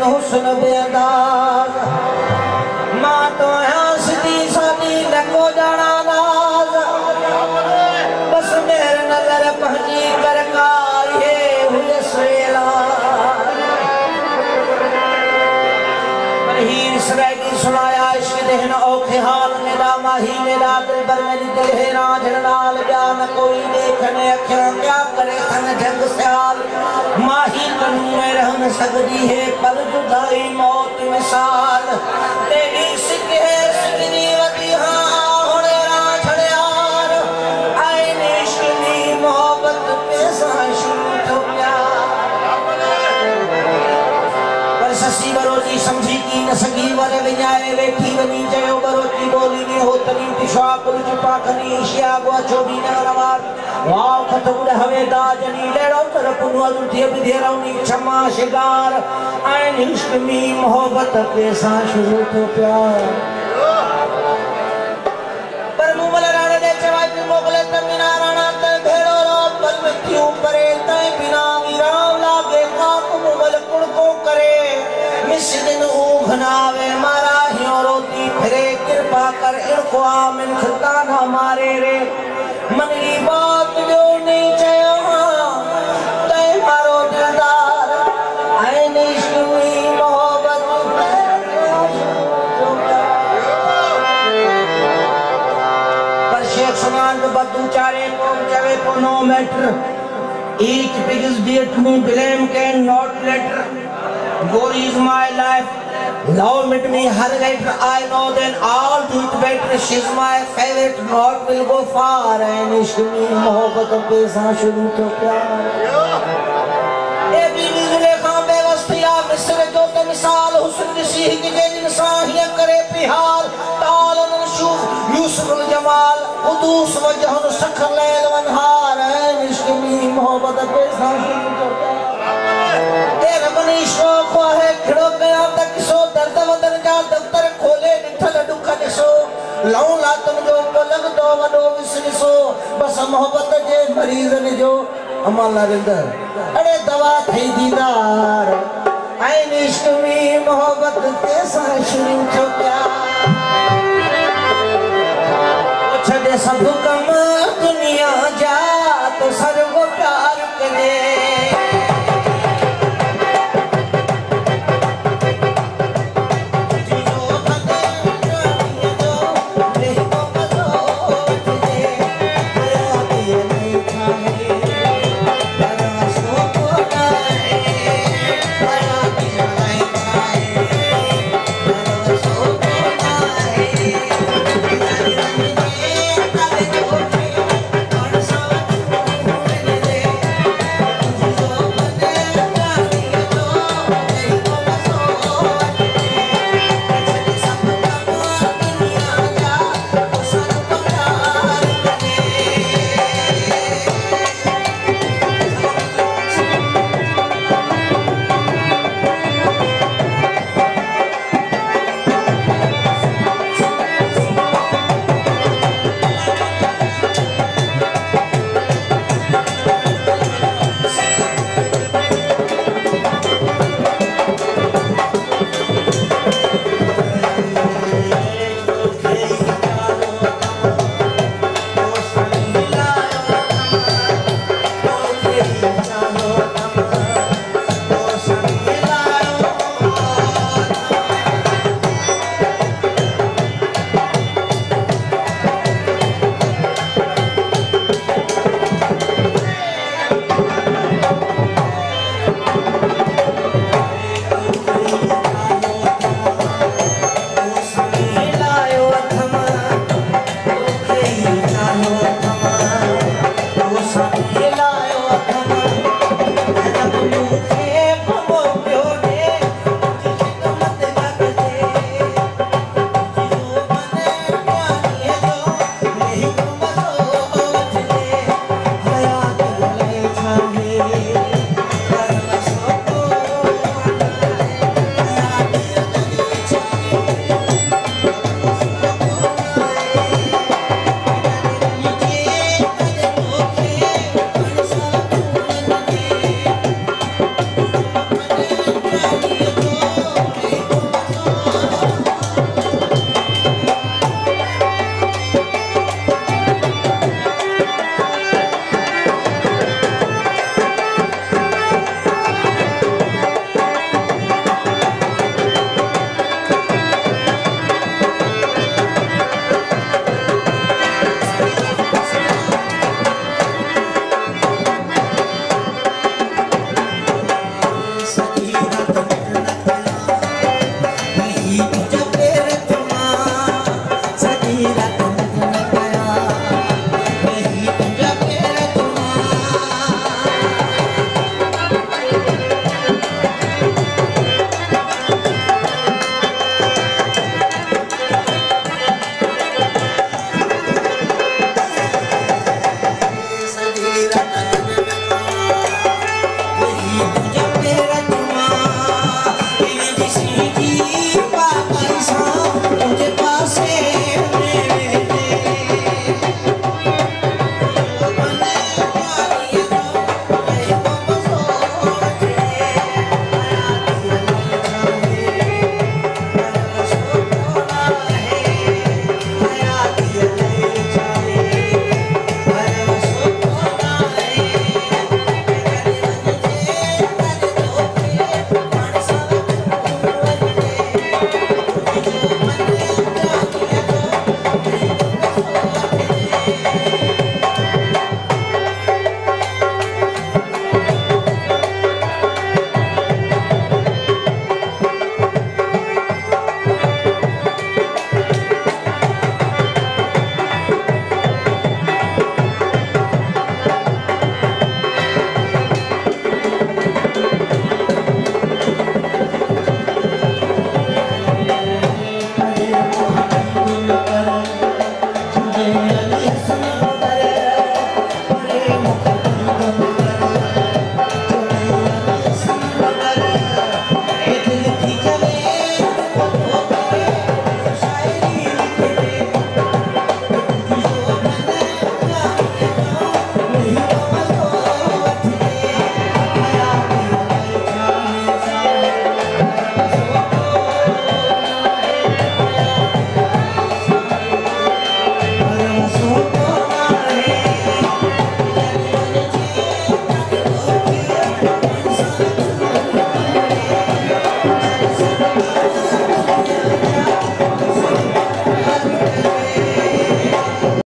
हुस्न बेअंदाज मां तो हंसदी सादी लको जाना नाज बस मेरे नजर पहनी कर काहे हुए सेला हीर सरागी सुनाया इश्क देहन औखे हाल मेरा माही मेरा दिल बर मेरी दिल है रांझण नाल जान कोई देखने अखियां क्या करे तन जग स्याल माही कनू में रह न सकती है पल जुदाई मौत मिसाल तेरी सिक है सिकनी वती हां हुणे रांझण यार आए इश्क दी मोहब्बत पैसा शुरू तो ससी बरोजी समझी की न सगी वाले विजाए वेठी बनी जयो बरोजी बोली ने हो तनी दिशा कुल चुपा खनी शिया गो चोबी न रवार वाव खतुर हवेदा जनी लेड़ो तर पुनु उठे बिधेरौनी क्षमा शिगार ऐन इश्क में मोहब्बत के साथ शुरू तो प्यार पर मुमल राणे दे चवाई पे मोगले त बिना राणा त भेड़ो रो पल में क्यों परे तय बिना वीराव लागे काक मुमल कुण को करे मिसदिन उघनावे मारा हियो रोती फिरे कृपा कर इनको आमिन खता ना मारे रे मनली बात जो नहीं चयो तय मारो दिलदार ऐन इश्क में मोहब्बत पर शेख सुमान को बदू चारे को चवे को no matter each biggest dear to me blame can not letter God is my life love met me her later I know then all do it better she's my favorite not will go far and ishq mein mohabbat ke saath shuru to pyar ए बीवी जुलेखा बेवस्तिया मिस्र जो ते मिसाल हुस्न सी की जे इंसान ही करे पिहाल ताल नशूफ यूसुफ अल जमाल कुदूस वजह सखर लैल वनहार इश्क में मोहब्बत के साथ तेरे बनी शौक है खिड़ो गया तक सो दर्द वदन जा दफ्तर खोले निठल दुख दिसो लऊ लातन जो पलग दो वडो विसरिसो बस मोहब्बत जे मरीज ने जो अमल रिंदर अरे दवा थई दीदार ऐन इश्क में मोहब्बत के साथ शुरू तो प्यार ओ छड़े सब कम दुनिया जा तो सर्व प्यार करे